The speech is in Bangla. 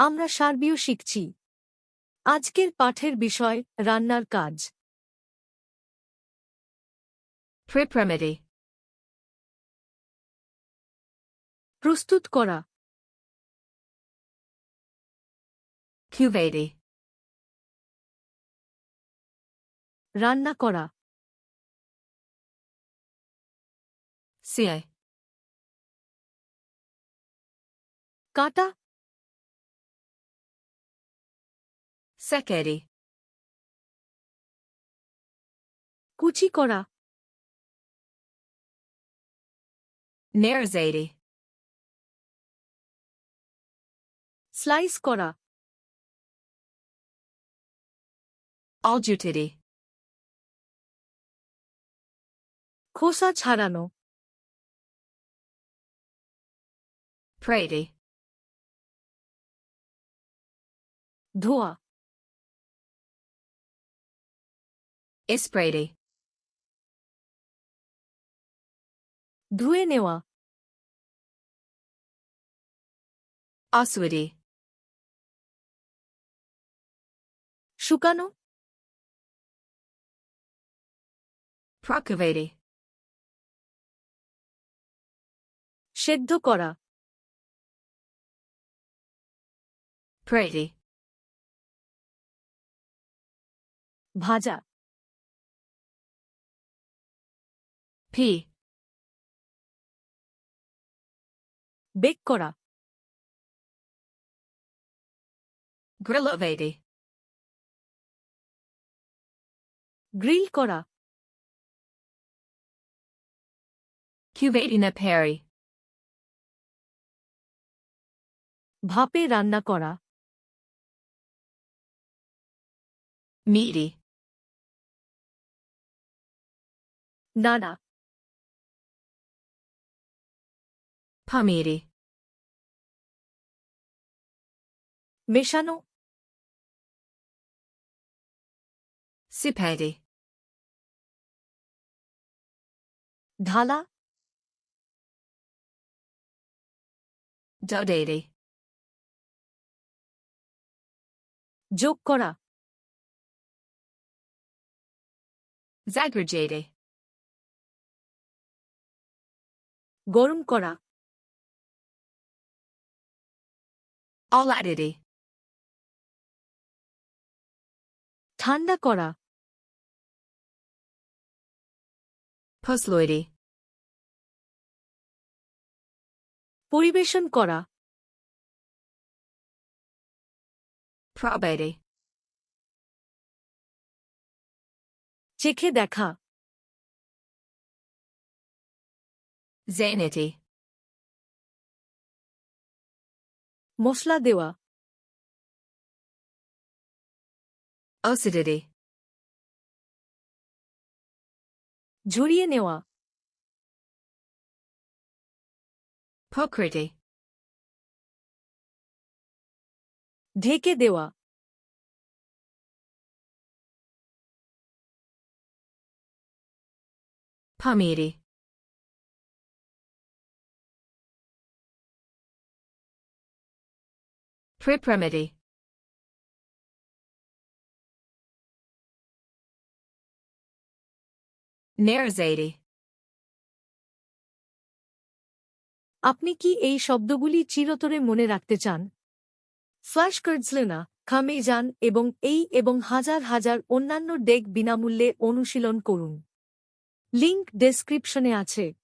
আমরা সার্বীয় শিখছি। আজকের পাঠের বিষয় রান্নার কাজ। Pripremedy. প্রস্তুত করা। Kuvedi. রান্না করা। Sie. কাটা। Sekedi. কুচি করা। Nerzadi. স্লাইস করা। Aljutidi. খোসা ছাড়ানো। Pradi. ধোয়া। Ispradi. ধুয়ে নেওয়া। Aswadi. শুকানো। Prakavadi. সেদ্ধ করা। Pradi. ভাজা। P. বেক করা। Grillovadi. গ্রিল করা। Kuvadina peri. ভাপে রান্না করা। Meaty. নাড়া। Pamidi. মেশানো। Sipadi. ঢালা। Dodadi. যোগ করা। Zagrajadi. গরম করা। Aladidi. ঠান্ডা করা। Pusloidi. পরিবেশন করা। Probadi. চেখে দেখা। Zainity. মশলা দেওয়া। Osidity. ঝরিয়ে নেওয়া। Pokriti. ঢেকে দেওয়া। Pamidi. Pripremedy. Nerzadi. আপনি কি এই শব্দগুলি চিরতরে মনে রাখতে চান? ফ্ল্যাশ কার্ডসলে না খামে যান এবং হাজার হাজার অন্যান্য ডেক বিনামূল্যে অনুশীলন করুন। লিংক ডেসক্রিপশনে আছে।